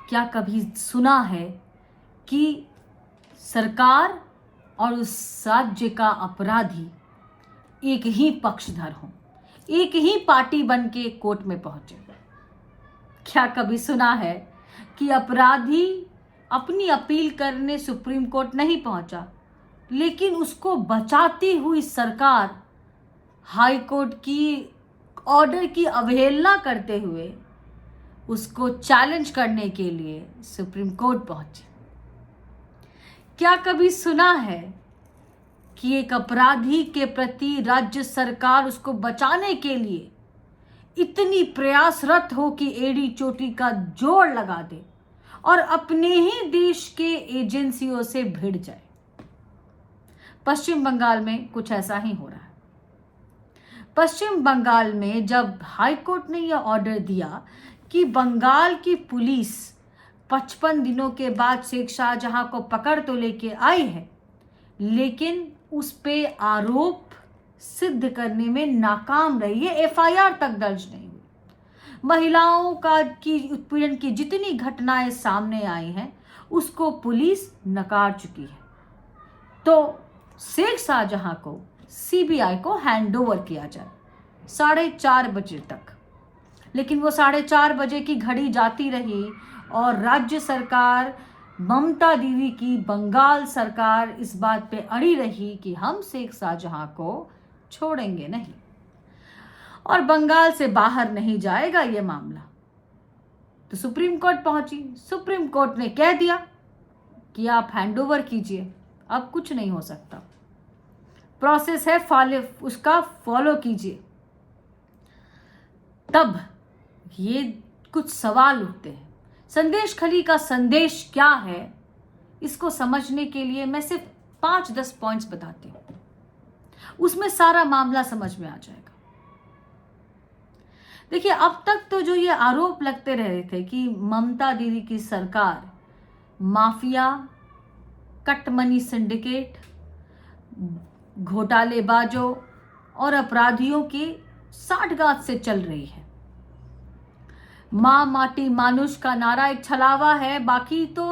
क्या कभी सुना है कि सरकार और उस राज्य का अपराधी एक ही पक्षधर हों, एक ही पार्टी बन के कोर्ट में पहुंचे? क्या कभी सुना है कि अपराधी अपनी अपील करने सुप्रीम कोर्ट नहीं पहुंचा, लेकिन उसको बचाती हुई सरकार हाई कोर्ट की ऑर्डर की अवहेलना करते हुए उसको चैलेंज करने के लिए सुप्रीम कोर्ट पहुंची? क्या कभी सुना है कि एक अपराधी के प्रति राज्य सरकार उसको बचाने के लिए इतनी प्रयासरत हो कि एड़ी चोटी का जोड़ लगा दे और अपने ही देश के एजेंसियों से भिड़ जाए? पश्चिम बंगाल में कुछ ऐसा ही हो रहा है। पश्चिम बंगाल में जब हाई कोर्ट ने यह ऑर्डर दिया कि बंगाल की पुलिस 55 दिनों के बाद शेख शाहजहां को पकड़ तो लेके आई है, लेकिन उस पे आरोप सिद्ध करने में नाकाम रही है, एफआईआर तक दर्ज नहीं हुई। महिलाओं की उत्पीड़न की जितनी घटनाएं सामने आई हैं उसको पुलिस नकार चुकी है। तो शेख शाहजहां को सीबीआई को हैंडओवर किया जाए 4:30 बजे तक, लेकिन वो 4:30 बजे की घड़ी जाती रही और राज्य सरकार, ममता दीदी की बंगाल सरकार इस बात पे अड़ी रही कि हम शेख शाहजहां को छोड़ेंगे नहीं और बंगाल से बाहर नहीं जाएगा ये मामला। तो सुप्रीम कोर्ट पहुंची। सुप्रीम कोर्ट ने कह दिया कि आप हैंडओवर कीजिए, अब कुछ नहीं हो सकता, प्रोसेस है, उसका फॉलो कीजिए। तब ये कुछ सवाल उठते हैं। संदेश खली का संदेश क्या है, इसको समझने के लिए मैं सिर्फ 5-10 पॉइंट्स बताती हूं, उसमें सारा मामला समझ में आ जाएगा। देखिए, अब तक तो जो ये आरोप लगते रहे थे कि ममता दीदी की सरकार माफिया, कट मनी सिंडिकेट, घोटालेबाजों और अपराधियों की साठगांठ से चल रही है। मां माटी मानुष का नारा एक छलावा है, बाकी तो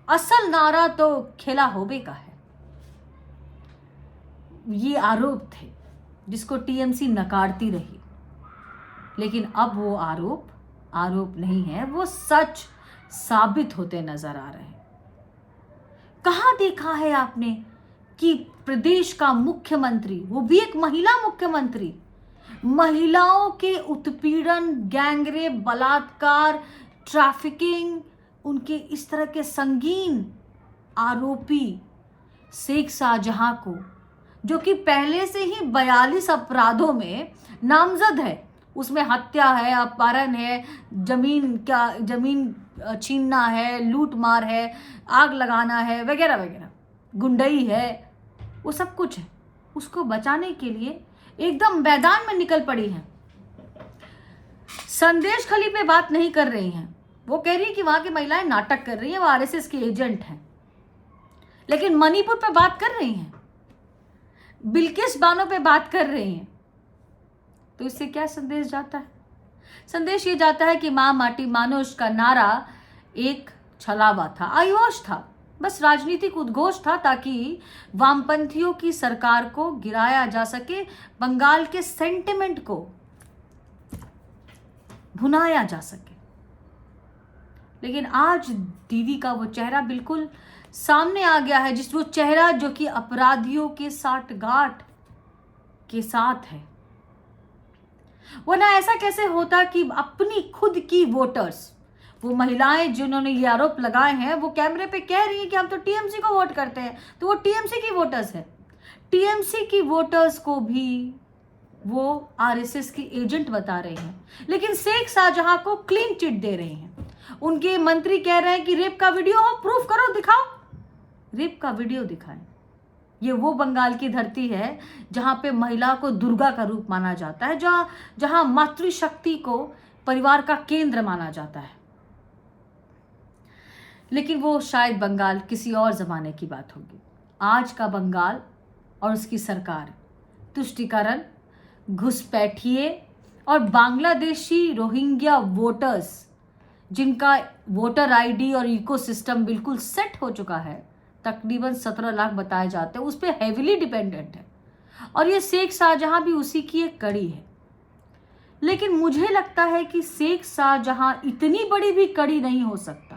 असल नारा तो खेला होबे का है। ये आरोप थे जिसको टीएमसी नकारती रही, लेकिन अब वो आरोप नहीं है, वो सच साबित होते नजर आ रहे हैं। कहां देखा है आपने कि प्रदेश का मुख्यमंत्री, वो भी एक महिला मुख्यमंत्री, महिलाओं के उत्पीड़न, गैंगरेप, बलात्कार, ट्रैफिकिंग, उनके इस तरह के संगीन आरोपी शेख शाहजहां को, जो कि पहले से ही 42 अपराधों में नामजद है, उसमें हत्या है, अपहरण है, जमीन छीनना है, लूट मार है, आग लगाना है, वगैरह वगैरह, गुंडई है, वो सब कुछ है, उसको बचाने के लिए एकदम मैदान में निकल पड़ी हैं। संदेश खली पे बात नहीं कर रही हैं, वो कह रही है कि वहां की महिलाएं नाटक कर रही हैं, वो आरएसएस की एजेंट हैं, लेकिन मणिपुर पे बात कर रही हैं, बिल्किस बानो पे बात कर रही हैं। तो इससे क्या संदेश जाता है? संदेश ये जाता है कि मां माटी मानुष का नारा एक छलावा था, आयोश था, बस राजनीतिक उद्घोष था, ताकि वामपंथियों की सरकार को गिराया जा सके, बंगाल के सेंटिमेंट को भुनाया जा सके। लेकिन आज दीदी का वो चेहरा बिल्कुल सामने आ गया है, वो चेहरा जो कि अपराधियों के साठगांठ के साथ है। वरना ऐसा कैसे होता कि अपनी खुद की वोटर्स, वो महिलाएं जिन्होंने ये आरोप लगाए हैं, वो कैमरे पे कह रही है कि हम तो टीएमसी को वोट करते हैं, तो वो टीएमसी की वोटर्स है। टीएमसी की वोटर्स को भी वो आरएसएस की एजेंट बता रहे हैं, लेकिन शेख शाहजहां को क्लीन चिट दे रहे हैं। उनके मंत्री कह रहे हैं कि रेप का वीडियो हो, प्रूफ करो, दिखाओ, रेप का वीडियो दिखाएं। ये वो बंगाल की धरती है जहां पे महिला को दुर्गा का रूप माना जाता है, जहां मातृशक्ति को परिवार का केंद्र माना जाता है। लेकिन वो शायद बंगाल किसी और जमाने की बात होगी। आज का बंगाल और उसकी सरकार तुष्टीकरण, घुसपैठिए और बांग्लादेशी रोहिंग्या वोटर्स, जिनका वोटर आईडी और इकोसिस्टम बिल्कुल सेट हो चुका है, तकरीबन 17 लाख बताए जाते हैं, उस पर हेविली डिपेंडेंट है। और ये शेख शाहजहां भी उसी की एक कड़ी है। लेकिन मुझे लगता है कि शेख शाहजहां इतनी बड़ी भी कड़ी नहीं हो सकता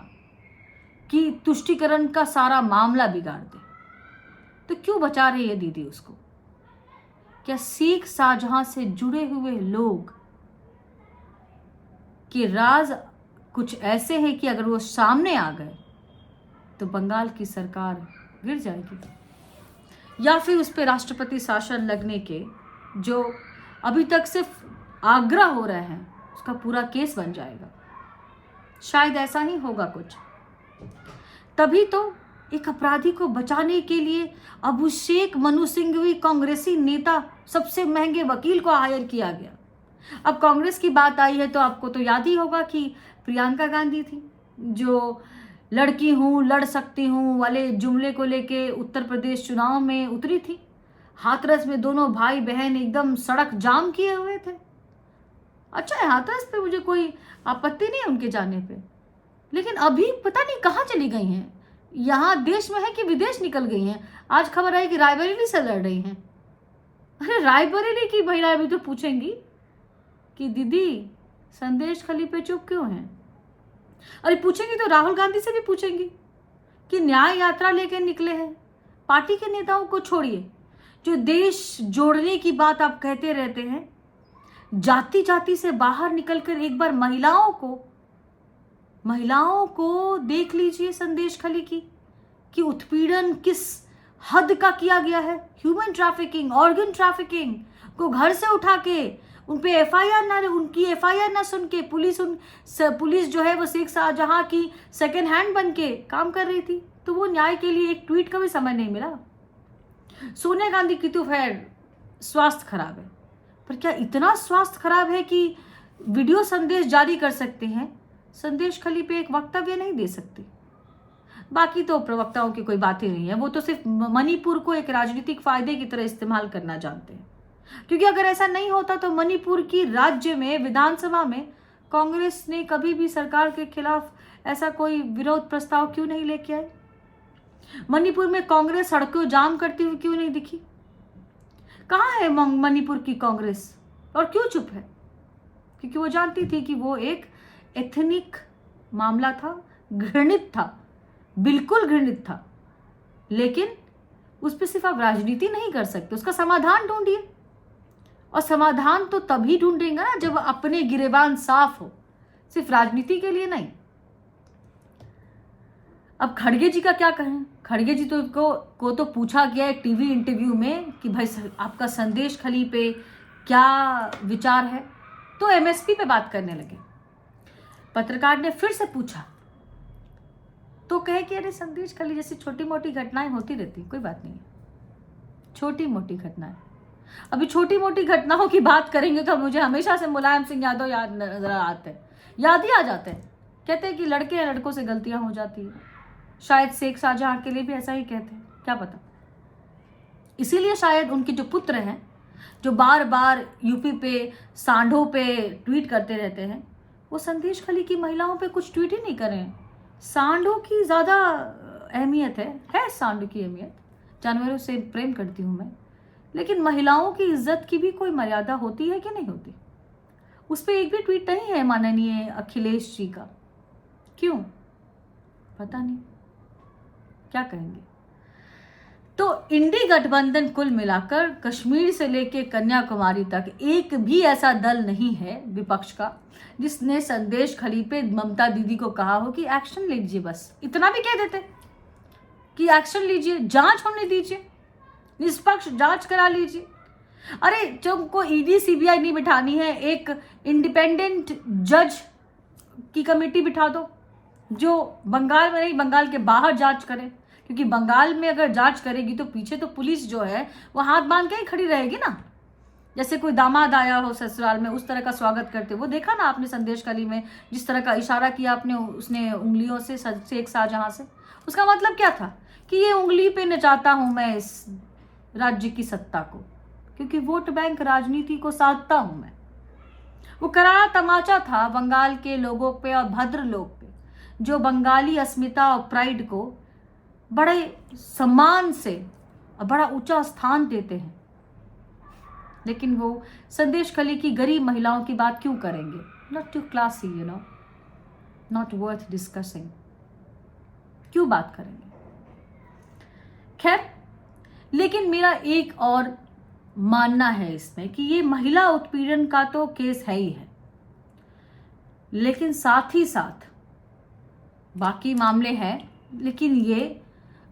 कि तुष्टीकरण का सारा मामला बिगाड़ दे। तो क्यों बचा रही है दीदी उसको? क्या शेख शाहजहां से जुड़े हुए लोग के राज कुछ ऐसे हैं कि अगर वो सामने आ गए तो बंगाल की सरकार गिर जाएगी, या फिर उस पर राष्ट्रपति शासन लगने के जो अभी तक सिर्फ आग्रह हो रहे हैं उसका पूरा केस बन जाएगा। शायद ऐसा ही होगा कुछ। तभी तो एक अपराधी को बचाने के लिए अभिषेक मनु सिंघवी कांग्रेसी नेता, सबसे महंगे वकील को हायर किया गया। अब कांग्रेस की बात आई है तो आपको तो याद ही होगा कि प्रियंका गांधी थी जो लड़की हूँ लड़ सकती हूँ वाले जुमले को लेके उत्तर प्रदेश चुनाव में उतरी थी। हाथरस में दोनों भाई बहन एकदम सड़क जाम किए हुए थे। अच्छा है, हाथरस पे मुझे कोई आपत्ति नहीं है उनके जाने पे, लेकिन अभी पता नहीं कहाँ चली गई हैं। यहाँ देश में है कि विदेश निकल गई हैं। आज खबर आई कि रायबरेली से लड़ रही हैं। अरे रायबरेली की महिलाएं भी तो पूछेंगी कि दीदी संदेश खली पे चुप क्यों हैं? अरे पूछेंगी तो राहुल गांधी से भी पूछेंगी कि न्याय यात्रा लेकर निकले हैं। पार्टी के नेताओं को छोड़िए, जो देश जोड़ने की बात आप कहते रहते हैं, जाति जाति से बाहर निकलकर एक बार महिलाओं को देख लीजिए संदेश खली की कि उत्पीड़न किस हद का किया गया है। ह्यूमन ट्रैफिकिंग, ऑर्गन ट्रैफिकिंग को घर से उठा के उन पे उनकी एफआईआर ना सुन के पुलिस जो है वो शेख शाहजहां की सेकेंड हैंड बन के काम कर रही थी। तो वो न्याय के लिए एक ट्वीट का भी समय नहीं मिला। सोनिया गांधी की तो खैर स्वास्थ्य खराब है, पर क्या इतना स्वास्थ्य खराब है कि वीडियो संदेश जारी कर सकते हैं, संदेश खली पे एक वक्तव्य नहीं दे सकते? बाकी तो प्रवक्ताओं की कोई बात ही नहीं है। वो तो सिर्फ मणिपुर को एक राजनीतिक फायदे की तरह इस्तेमाल करना जानते हैं। क्योंकि अगर ऐसा नहीं होता तो मणिपुर की राज्य में विधानसभा में कांग्रेस ने कभी भी सरकार के खिलाफ ऐसा कोई विरोध प्रस्ताव क्यों नहीं लेके आए? मणिपुर में कांग्रेस सड़कों जाम करती हुई क्यों नहीं दिखी? कहाँ है मणिपुर की कांग्रेस और क्यों चुप है? क्योंकि वो जानती थी कि वो एक एथनिक मामला था, घृणित था, बिल्कुल घृणित था। लेकिन उस पर सिर्फ आप राजनीति नहीं कर सकते, उसका समाधान ढूंढिए। और समाधान तो तभी ढूंढेंगे ना जब अपने गिरेबान साफ हो, सिर्फ राजनीति के लिए नहीं। अब खड़गे जी का क्या कहें? खड़गे जी को तो पूछा गया एक टीवी इंटरव्यू में कि भाई आपका संदेश खली पे क्या विचार है, तो एमएसपी पे बात करने लगे। पत्रकार ने फिर से पूछा तो कहे कि अरे संदेश खली जैसी छोटी मोटी घटनाएं होती रहती, कोई बात नहीं है, छोटी मोटी घटनाएं। अभी छोटी मोटी घटनाओं की बात करेंगे तो मुझे हमेशा से मुलायम सिंह यादव याद नजर आते हैं, याद ही आ जाते हैं। कहते हैं कि लड़के या लड़कों से गलतियां हो जाती है। शायद शेख शाहजहां के लिए भी ऐसा ही कहते हैं, क्या पता। इसीलिए शायद उनके जो पुत्र हैं, जो बार बार यूपी पे सांडों पे ट्वीट करते रहते हैं, वो संदेश खली की महिलाओं पे कुछ ट्वीट ही नहीं करें। सांडों की ज़्यादा अहमियत है सांडों की अहमियत, जानवरों से प्रेम करती हूँ मैं, लेकिन महिलाओं की इज्जत की भी कोई मर्यादा होती है कि नहीं होती? उस पर एक भी ट्वीट नहीं है माननीय अखिलेश जी का। क्यों? पता नहीं, क्या कहेंगे। तो इंडी गठबंधन कुल मिलाकर कश्मीर से लेकर कन्याकुमारी तक एक भी ऐसा दल नहीं है विपक्ष का जिसने संदेश खली पे ममता दीदी को कहा हो कि एक्शन लीजिए। बस इतना भी कह देते कि एक्शन लीजिए, जांच होने दीजिए, निष्पक्ष जांच करा लीजिए। अरे तुमको ईडी सीबीआई नहीं बिठानी है, एक इंडिपेंडेंट जज की कमेटी बिठा दो जो बंगाल में नहीं, बंगाल के बाहर जांच करे। क्योंकि बंगाल में अगर जांच करेगी तो पीछे तो पुलिस जो है वो हाथ बांध के ही खड़ी रहेगी ना। जैसे कोई दामाद आया हो ससुराल में, उस तरह का स्वागत करते। वो देखा ना आपने संदेश खली में, जिस तरह का इशारा किया आपने उसने उंगलियों से शेख शाहजहां से, उसका मतलब क्या था कि ये उंगली पे नचाता हूं मैं इस राज्य की सत्ता को, क्योंकि वोट बैंक राजनीति को साधता हूं मैं। वो करारा तमाचा था बंगाल के लोगों पे और भद्र लोग पे, जो बंगाली अस्मिता और प्राइड को बड़े सम्मान से और बड़ा ऊंचा स्थान देते हैं। लेकिन वो संदेश खली की गरीब महिलाओं की बात क्यों करेंगे? Not too classy, you know, not worth discussing. क्यों बात करेंगे? खैर, लेकिन मेरा एक और मानना है इसमें कि ये महिला उत्पीड़न का तो केस है ही है, लेकिन साथ ही साथ बाकी मामले हैं। लेकिन ये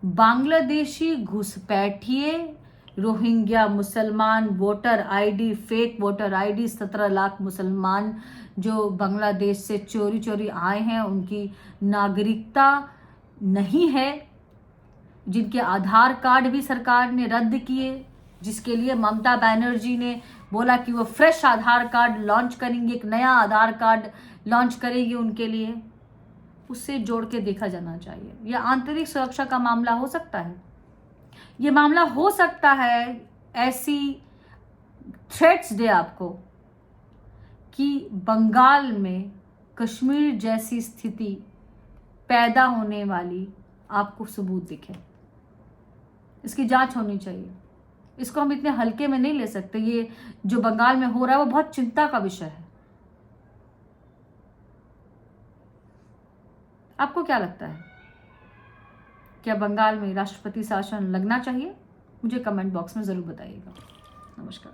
बांग्लादेशी घुसपैठिए, रोहिंग्या मुसलमान, voter ID, fake voter ID, 17 lakh मुसलमान जो बांग्लादेश से चोरी चोरी आए हैं, उनकी नागरिकता नहीं है, जिनके आधार कार्ड भी सरकार ने रद्द किए, जिसके लिए ममता बनर्जी ने बोला कि वो फ्रेश आधार कार्ड लॉन्च करेंगे, एक नया आधार कार्ड लॉन्च करेंगे उनके लिए, उससे जोड़ के देखा जाना चाहिए। यह आंतरिक सुरक्षा का मामला हो सकता है, ये मामला हो सकता है। ऐसी थ्रेट्स दे आपको कि बंगाल में कश्मीर जैसी स्थिति पैदा होने वाली आपको सबूत दिखे। इसकी जांच होनी चाहिए। इसको हम इतने हल्के में नहीं ले सकते। ये जो बंगाल में हो रहा है वो बहुत चिंता का विषय है। आपको क्या लगता है? क्या बंगाल में राष्ट्रपति शासन लगना चाहिए? मुझे कमेंट बॉक्स में जरूर बताइएगा। नमस्कार।